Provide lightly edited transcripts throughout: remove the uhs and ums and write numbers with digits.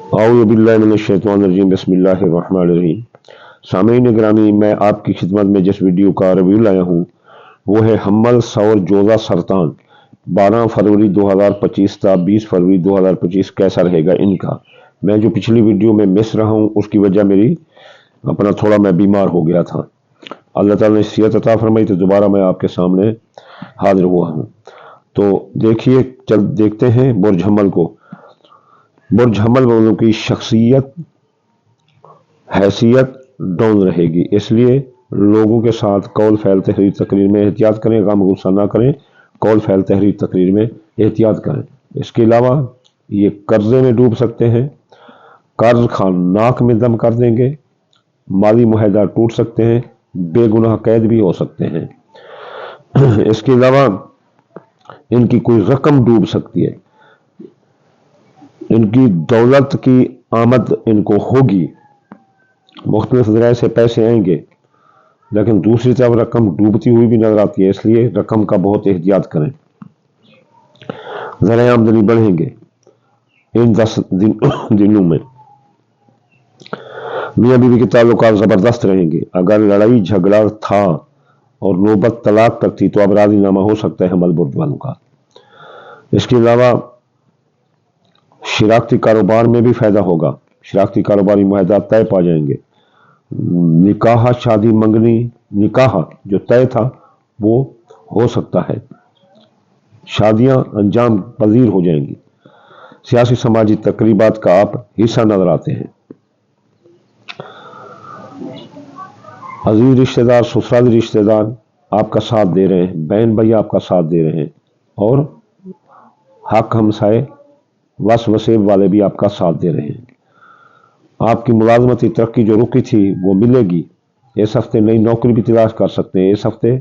औज़ु बिल्लाहि मिनश्शैतानिर्रजीम बिस्मिल्लाहिर्रहमानिर्रहीम। सामईन गिरामी, मैं आपकी खिदमत में जिस वीडियो का रिव्यू लाया हूँ वो है हम्मल सौर जोजा सरतान 12 फरवरी 2025 था 20 फरवरी 2025 कैसा रहेगा इनका। मैं जो पिछली वीडियो में मिस रहा हूँ उसकी वजह मेरी अपना थोड़ा मैं बीमार हो गया था। अल्लाह ताला ने सेहत अता फरमाई तो दोबारा मैं आपके सामने हाजिर हुआ हूँ। तो देखिए, देखते हैं बुर्ज हम्मल को। बुर्ज हम्मल वालों की शख्सियत हैसियत डाउन रहेगी, इसलिए लोगों के साथ कौल फैल तहरीर तकरीर में एहतियात करें, गम गुस्सा ना करें, कौल फैल तहरीर तकरीर में एहतियात करें। इसके अलावा ये कर्जे में डूब सकते हैं, कर्ज खान नाक में दम कर देंगे, माली मुआहदा टूट सकते हैं, बेगुनाह कैद भी हो सकते हैं। इसके अलावा इनकी कोई रकम डूब सकती है, इनकी दौलत की आमद इनको होगी, मुख्तलिफ ज़राए से पैसे आएंगे, लेकिन दूसरी तरफ रकम डूबती हुई भी नजर आती है, इसलिए रकम का बहुत एहतियात करें। ज़राए आमदनी बढ़ेंगे इन 10 दिनों में। मियाँ बीवी के ताल्लुकात ज़बरदस्त रहेंगे। अगर लड़ाई झगड़ा था और नौबत तलाक तक थी तो अब राज़ीनामा हो सकता है हम्मल बुर्ज वालों का। इसके अलावा शराकती कारोबार में भी फायदा होगा, शराकती कारोबारी मुआहदा तय पा जाएंगे। निकाह शादी मंगनी निकाह जो तय था वो हो सकता है, शादियां अंजाम पजीर हो जाएंगी। सियासी समाजी तकरीबात का आप हिस्सा नजर आते हैं। अजीज रिश्तेदार ससुराली रिश्तेदार आपका साथ दे रहे हैं, बहन भाई आपका साथ दे रहे हैं, और हक हमसाए वस वसेब वाले भी आपका साथ दे रहे हैं। आपकी मुलाजमती तरक्की जो रुकी थी वो मिलेगी। इस हफ्ते नई नौकरी भी तलाश कर सकते हैं, इस हफ्ते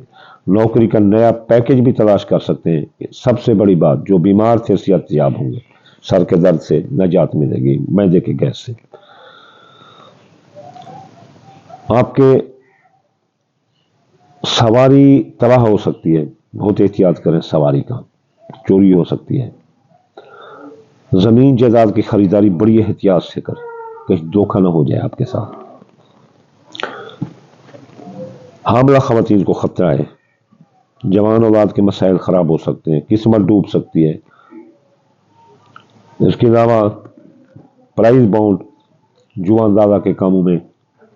नौकरी का नया पैकेज भी तलाश कर सकते हैं। सबसे बड़ी बात, जो बीमार थे सेहतयाब होंगे, सर के दर्द से निजात मिलेगी, मैदे के गैस से। आपके सवारी तबाह हो सकती है, बहुत एहतियात करें, सवारी का चोरी हो सकती है। जमीन जायदाद की खरीदारी बड़ी एहतियात से करें, कहीं धोखा ना हो जाए आपके साथ। हामला खवातीन को खतरा है, जवान औलाद के मसाइल खराब हो सकते हैं, किस्मत डूब सकती है। इसके अलावा प्राइज बाउंड जुआनदादा के कामों में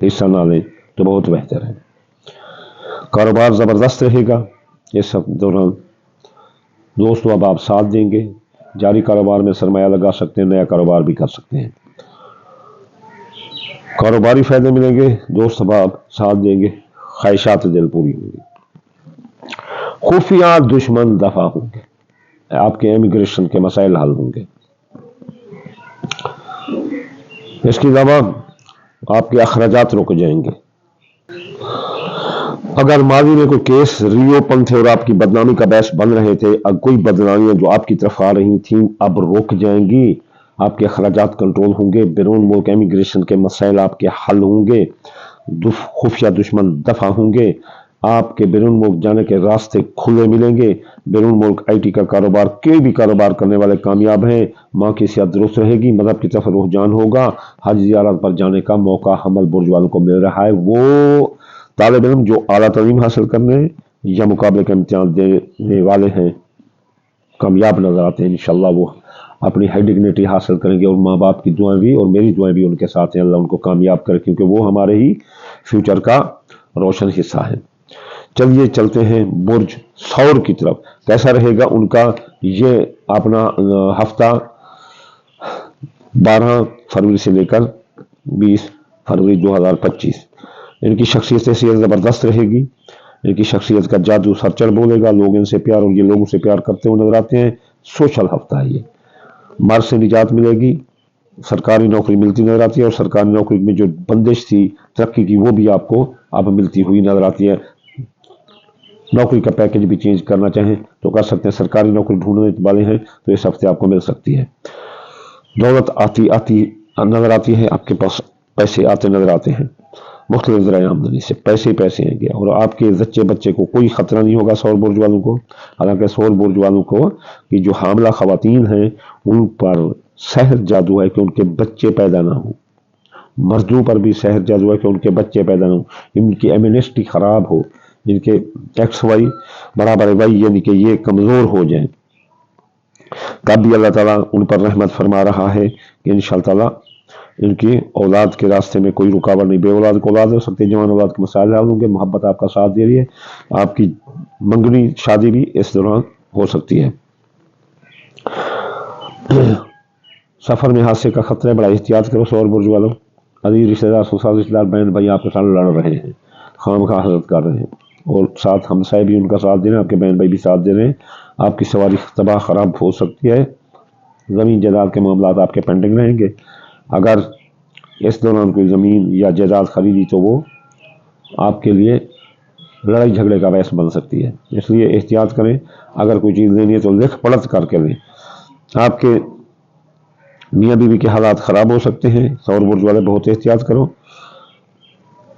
हिस्सा ना लें तो बहुत बेहतर है। कारोबार ज़बरदस्त रहेगा इस दौरान। दोस्तों, अब आप साथ देंगे, जारी कारोबार में सरमाया लगा सकते हैं, नया कारोबार भी कर सकते हैं, कारोबारी फायदे मिलेंगे। दोस्त अब आप साथ देंगे, ख्वाहिशात दिल पूरी होंगी। खुफिया दुश्मन दफा होंगे, आपके इमिग्रेशन के मसाइल हल होंगे। इसके अलावा आपके अखराजात रुक जाएंगे। अगर माजी में कोई केस रीओपन थे और आपकी बदनामी का बहस बन रहे थे, अब कोई बदनामियां जो आपकी तरफ आ रही थी अब रुक जाएंगी, आपके अखराजात कंट्रोल होंगे, बैरून मुल्क इमिग्रेशन के मसाइल आपके हल होंगे, खुफिया दुश्मन दफा होंगे, आपके बैरून मुल्क जाने के रास्ते खुले मिलेंगे। बैरून मुल्क IT का कारोबार, कोई भी कारोबार करने वाले कामयाब हैं। माँ की सेहत दुरुस्त रहेगी, मदद की तरफ रुझान होगा। हज ज़ियारत पर जाने का मौका हम्मल बुर्ज वालों को मिल रहा है। वो तालिब इल्म जो आला तालीम हासिल करने या मुकाबले का इम्तिहान देने वाले हैं, कामयाब नजर आते हैं। इंशाल्लाह वो अपनी हाई डिग्निटी हासिल करेंगे, और माँ बाप की दुआएं भी और मेरी दुआएं भी उनके साथ हैं। अल्लाह उनको कामयाब करे, क्योंकि वो हमारे ही फ्यूचर का रोशन हिस्सा है। चलिए चलते हैं बुर्ज सौर की तरफ। कैसा रहेगा उनका ये अपना हफ्ता 12 फरवरी से लेकर 20 फरवरी 2025। इनकी शख्सियत हैसियत ज़बरदस्त रहेगी, इनकी शख्सियत का जादू सर चढ़ बोलेगा, लोग इनसे प्यार और ये लोगों से प्यार करते हुए नजर आते हैं। सोशल हफ्ता है ये, मर्ज से निजात मिलेगी, सरकारी नौकरी मिलती नजर आती है, और सरकारी नौकरी में जो बंदिश थी तरक्की की वो भी आपको अब मिलती हुई नजर आती है। नौकरी का पैकेज भी चेंज करना चाहें तो कर सकते हैं, सरकारी नौकरी ढूंढने वाले हैं तो इस हफ्ते आपको मिल सकती है। दौलत आती नजर आती है, आपके पास पैसे आते नजर आते हैं, मुख्तलिफ ज़राए आमदनी से पैसे आएंगे, और आपके बच्चे बच्चे को कोई खतरा नहीं होगा सौर बुर्ज वालों को। हालांकि सौर बुर्ज वालों को कि जो हामला खवातीन हैं उन पर सहर जादू है कि उनके बच्चे पैदा ना हो, मर्दों पर भी सहर जादू है कि उनके बच्चे पैदा ना हो, इनकी इम्यूनिटी खराब हो, इनके एक्स वाई बराबर वाई यानी कि ये कमजोर हो जाएं, तब भी अल्लाह ताला उन पर रहमत फरमा रहा है कि इंशाअल्लाह ताला इनकी औलाद के रास्ते में कोई रुकावट नहीं। बे औलाद को औलाद हो सकती है, जवान औलाद के मसाइल हल होंगे, मोहब्बत आपका साथ दे रही है, आपकी मंगनी शादी भी इस दौरान हो सकती है। सफर में हादसे का खतरा है, बड़ा एहतियात करो सौर बुर्ज वालों। अजीज रिश्तेदार, ससुराल रिश्तेदार, बहन भाई आपके साथ लड़ रहे हैं, खामखा हसरत कर रहे हैं, और साथ हमसाए भी उनका साथ दे रहे हैं, आपके बहन भाई भी साथ दे रहे हैं, आपकी सवारी तबाह खराब हो सकती है। ज़मीन जायदाद के मामलात आपके पेंडिंग रहेंगे। अगर इस दौरान कोई ज़मीन या जायदाद खरीदी तो वो आपके लिए लड़ाई झगड़े का बायस बन सकती है, इसलिए एहतियात करें। अगर कोई चीज़ लेनी है तो लिख पढ़त करके लें। आपके मियाँ बीवी के हालात ख़राब हो सकते हैं, सौर बुर्ज वाले बहुत एहतियात करो।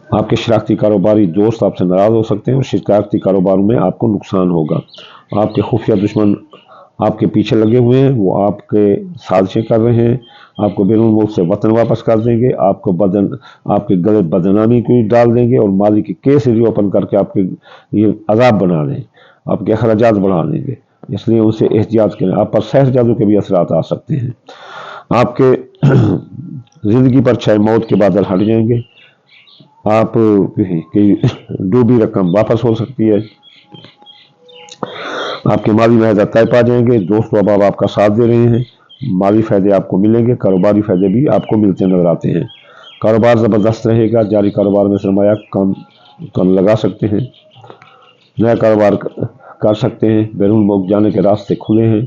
आपके शरारती कारोबारी दोस्त आपसे नाराज़ हो सकते हैं और शरारती कारोबार में आपको नुकसान होगा। आपके खुफिया दुश्मन आपके पीछे लगे हुए हैं, वो आपके साजिशें कर रहे हैं, आपको बैरून मुल्क से वतन वापस कर देंगे, आपके गले बदनामी को डाल देंगे और माली के केस रिओपन करके आपके ये अजाब बना दें, आपके अखराजात बढ़ा देंगे, इसलिए उनसे एहतियात करें। आप पर सहर जादू के भी असरात आ सकते हैं। आपके जिंदगी पर छाए मौत के बादल हट जाएंगे, आप की डूबी रकम वापस हो सकती है, आपके माली महजा तय पा जाएंगे, दोस्त अहबाब आपका साथ दे रहे हैं, माली फ़ायदे आपको मिलेंगे, कारोबारी फ़ायदे भी आपको मिलते नजर आते हैं। कारोबार ज़बरदस्त रहेगा, जारी कारोबार में सरमाया कम लगा सकते हैं, नया कारोबार कर सकते हैं, बैरून मुल्क जाने के रास्ते खुले हैं,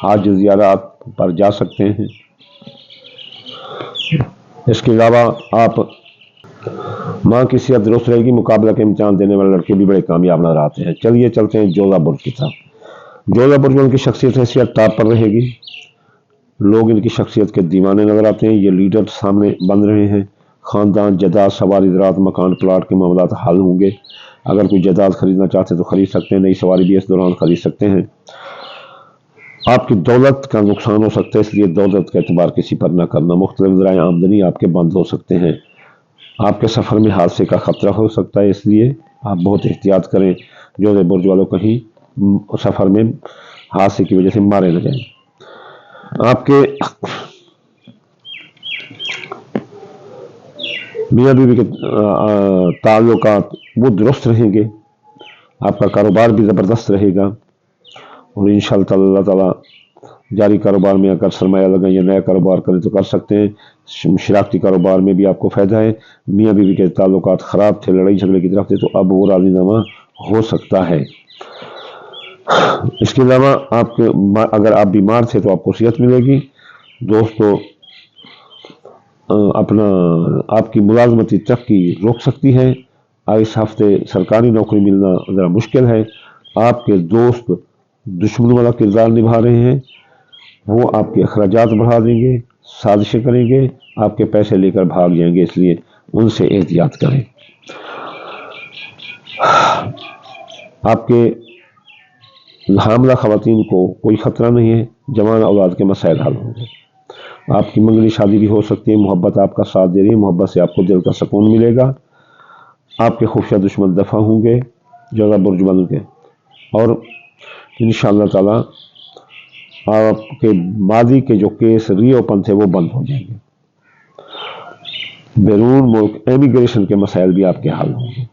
हाज ज़ियारत पर जा सकते हैं। इसके अलावा आप माँ की सेहत दुरुस्त रहेगी, मुकाबला के इम्तिहान देने वाले लड़के भी बड़े कामयाब नजर आते हैं। चलिए चलते हैं जोधा बुर्ज की तरफ। जोधा बुर्ज में उनकी शख्सियत हैसियत टॉप पर रहेगी, लोग इनकी शख्सियत के दीवाने नजर आते हैं, ये लीडर सामने बन रहे हैं। खानदान, जायदाद, सवारी, ज़राअत, मकान, प्लाट के मामलात हल होंगे। अगर कोई जायदाद खरीदना चाहते हैं तो खरीद सकते हैं, नई सवारी भी इस दौरान खरीद सकते हैं। आपकी दौलत का नुकसान हो सकता है, इसलिए दौलत का एतबार किसी पर न करना। मुख्तलिफ ज़राए आमदनी आपके बंद हो सकते हैं। आपके सफ़र में हादसे का खतरा हो सकता है, इसलिए आप बहुत एहतियात करें। जोधे बुर्ज वालों कहीं सफ़र में हादसे की वजह से मारे न जाएं। आपके मियाँ बीवी के ताल्लुकात वो दुरुस्त रहेंगे, आपका कारोबार भी ज़बरदस्त रहेगा, और इंशाअल्लाह अल्लाह ताला जारी कारोबार में अगर सरमाया लगाएं या नया कारोबार करें तो कर सकते हैं। शरारती कारोबार में भी आपको फ़ायदा है। मियाँ बीवी के ताल्लुकात ख़राब थे, लड़ाई झगड़े की तरफ थे, तो अब वो राज़ीनामा हो सकता है। इसके अलावा आपके अगर आप बीमार थे तो आपको सेहत मिलेगी। दोस्तों, आपकी मुलाजमती तरक्की रोक सकती है। इस हफ्ते सरकारी नौकरी मिलना ज़रा मुश्किल है। आपके दोस्त दुश्मन वाला किरदार निभा रहे हैं, वो आपके अखराजात बढ़ा देंगे, साजिशें करेंगे, आपके पैसे लेकर भाग जाएंगे, इसलिए उनसे एहतियात करें। आपके हामला खवातीन को कोई ख़तरा नहीं है, जवान औलाद के मसाइल हल होंगे। आपकी मंगनी शादी भी हो सकती है, मोहब्बत आपका साथ दे रही है, मोहब्बत से आपको दिल का सुकून मिलेगा। आपके खुफिया दुश्मन दफा होंगे जोधा बुर्ज वालों के, और इंशाअल्लाह ताला आपके मादी के जो केस रीओपन थे वो बंद हो जाएंगे। बैरून मुल्क एमिग्रेशन के मसाइल भी आपके हल होंगे।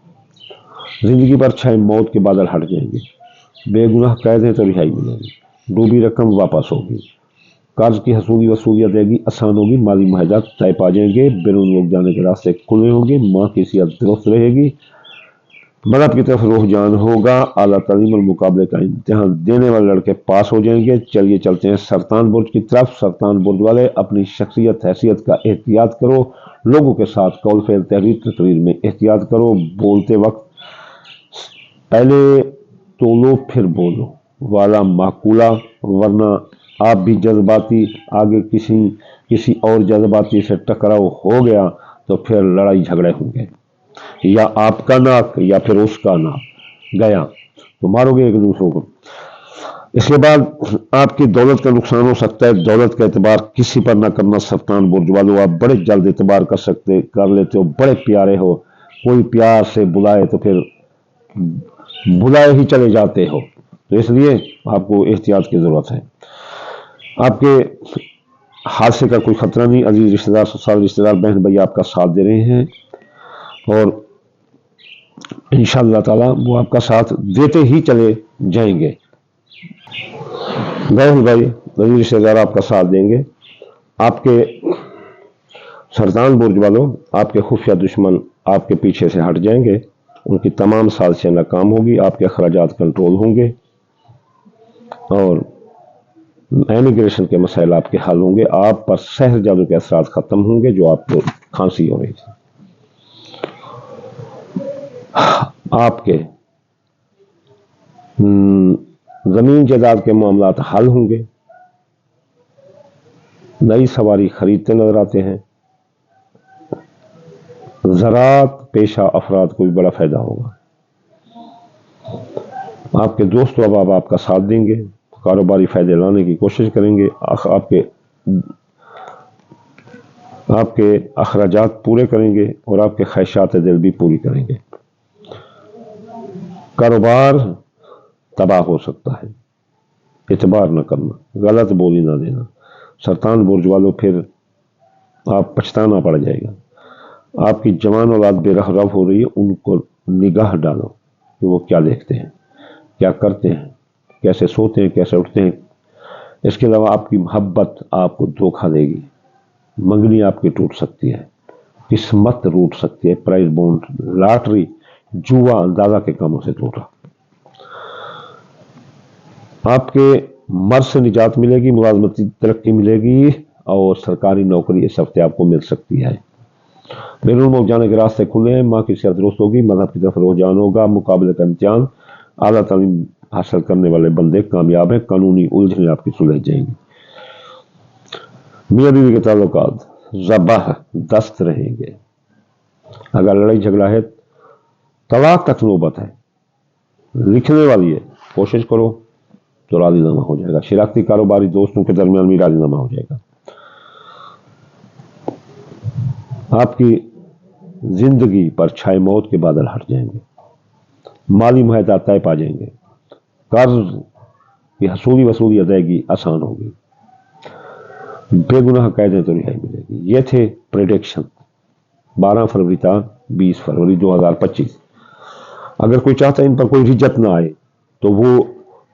जिंदगी पर छाए मौत के बादल हट जाएंगे। बेगुनाह कैद हैं तो रिहाई मिलेगी, डूबी रकम वापस होगी, कर्ज की हसूली वसूलियत रहेगी, आसान होगी, माली महजात तय पा जाएंगे, बैरून मुल्क जाने के रास्ते खुले होंगे, माँ की सेहत दुरुस्त रहेगी, मदद की तरफ रुझान होगा, आला तालीम और मुकाबले का इम्तिहान देने वाले लड़के पास हो जाएंगे। चलिए चलते हैं सरतान बुर्ज की तरफ। सरतान बुर्ज वाले अपनी शख्सियत हैसियत का एहतियात करो, लोगों के साथ कौल फेल तहरीर तकरीर में एहतियात करो, बोलते वक्त पहले तोलो फिर बोलो वाला माकूला, वरना आप भी जज्बाती आगे किसी और जज्बाती से टकराव हो गया तो फिर लड़ाई झगड़े होंगे, या आपका नाक या फिर उसका नाक गया तो मारोगे एक दूसरों को। इसके बाद आपकी दौलत का नुकसान हो सकता है। दौलत का एतबार किसी पर ना करना सरतान बुर्ज वालों, आप बड़े जल्द एतबार कर लेते हो, बड़े प्यारे हो, कोई प्यार से बुलाए तो फिर बुलाए ही चले जाते हो, तो इसलिए आपको एहतियात की जरूरत है। आपके हादसे का कोई खतरा नहीं, अजीज रिश्तेदार, ससुराल रिश्तेदार, बहन भाई आपका साथ दे रहे हैं और इंशाअल्लाह ताला वो आपका साथ देते ही चले जाएंगे। बहन भाई, अजीज रिश्तेदार आपका साथ देंगे। आपके सरतान बुर्ज वालों, आपके खुफिया दुश्मन आपके पीछे से हट जाएंगे, उनकी तमाम साजिशें नाकाम होगी, आपके अखराजात कंट्रोल होंगे और एमिग्रेशन के मसाइल आपके हल होंगे। आप पर सहर जादू के असरात खत्म होंगे जो आपको खांसी हो रही थी। आपके जमीन जायदाद के मामलात हल होंगे, नई सवारी खरीदते नजर आते हैं। ज़राअत पेशा अफराद को भी बड़ा फायदा होगा। आपके दोस्त व अहबाब आपका साथ देंगे, कारोबारी फायदे लाने की कोशिश करेंगे, आपके अखराजात पूरे करेंगे और आपके ख्वाहिशात दिल भी पूरी करेंगे। कारोबार तबाह हो सकता है, एतबार न करना, गलत बोली ना देना। सरतान बुर्ज वालों, फिर आप पछताना पड़ जाएगा। आपकी जवान औलाद बेरहरव हो रही है, उनको निगाह डालो कि वो क्या देखते हैं, क्या करते हैं, कैसे सोते हैं, कैसे उठते हैं। इसके अलावा आपकी मोहब्बत आपको धोखा देगी, मंगनी आपकी टूट सकती है, किस्मत रूट सकती है, प्राइज बॉन्ड, लॉटरी, जुआ, अंदाजा के कामों से टूटा। आपके मर्ज से निजात मिलेगी, मुलाजमती तरक्की मिलेगी और सरकारी नौकरी इस हफ्ते आपको मिल सकती है। बैरुल मुल्क जाने के रास्ते खुले हैं, माँ की सेहत दुरुस्त होगी, मजहब की तरफ रुझान होगा, मुकाबले का इम्तिहान, आला तालीम हासिल करने वाले बंदे कामयाब हैं, कानूनी उलझने आपकी सुलझ जाएंगी। मियाँ बीवी के ताल्लुकात जबरदस्त रहेंगे। अगर लड़ाई झगड़ा है, तलाक तक नौबत है, लिखने वाली है, कोशिश करो तो राजीनामा हो जाएगा। शिराकती कारोबारी दोस्तों के दरमियान भी राजीनामा हो जाएगा। आपकी जिंदगी पर छाए मौत के बादल हट जाएंगे, माली मुआहदा तय पा जाएंगे, कर्ज की हसूली वसूली अदायगी आसान होगी, बेगुनाह कैदे तो रिहाई मिलेगी। ये थे प्रेडिक्शन 12 फरवरी था 20 फरवरी 2025। अगर कोई चाहता है इन पर कोई रिजत ना आए तो वो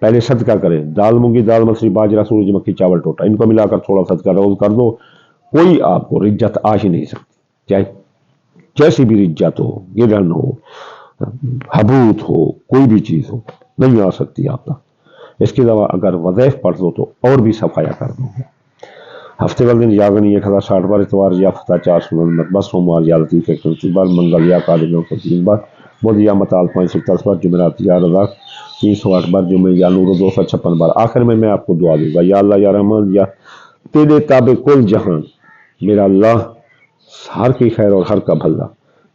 पहले सदका करे, दाल मूंगी, दाल मसरी, बाजरा, सूरजमुखी, चावल, टोटा, इनको मिलाकर थोड़ा सदका रोज कर दो, कोई आपको रिज्जत आ ही नहीं सकती। चाहे जैसी भी रिज्जत हो, गिरन हो, हबूत हो, कोई भी चीज हो, नहीं आ सकती आप तक। इसके अलावा अगर वज़ैफ पढ़ दो तो और भी सफाया कर दो। हफ्ते वाले दिन यागनी 1060 बार, इतवार या फता 4 सुनत, बस सोमवार या लतीफ़ 129 बार, मंगल या कादिर 930 बार, बुध या मताल 510 बार, जुमेरात या रज़ा 308 बार, जुमे या नूर 256 बार। आखिर में मैं आपको दुआ दूंगा, या अल्लाह या रहमान या तेरे ताबे कुल जहान, मेरा अल्लाह हर की खैर और हर का भला,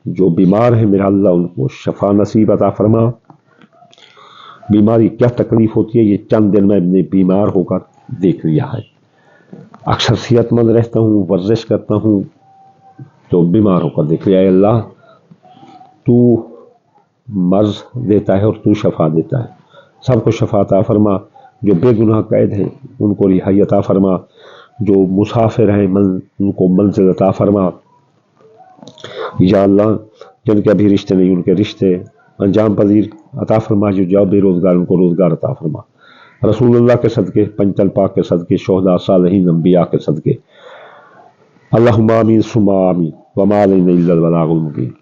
जो बीमार है मेरा अल्लाह उनको शफा नसीब अता फरमा। बीमारी क्या तकलीफ होती है ये चंद दिन में बीमार होकर देख लिया है। अक्सर सेहतमंद रहता हूँ, वर्जिश करता हूँ, तो बीमार होकर देख लिया है। अल्लाह तू मर्ज देता है और तू शफा देता है, सबको शफा अता फरमा। जो बेगुनाह कैद हैं उनको रिहाई अता फरमा, जो मुसाफिर हैं उनको मंजिल अता फरमा। या अल्लाह जिनके अभी रिश्ते नहीं उनके रिश्ते अंजाम पजीर अता फरमा, जो जाओ बेरोजगार उनको रोजगार अता फरमा। रसूलुल्लाह के सदके, पंचतन पाक के सदके, शोहदा सालिहीन अंबिया के सदके। अल्लाहुम्मा आमीन सुम्मा आमीन, वमा अलैना इल्लल बलागुल मुबीन।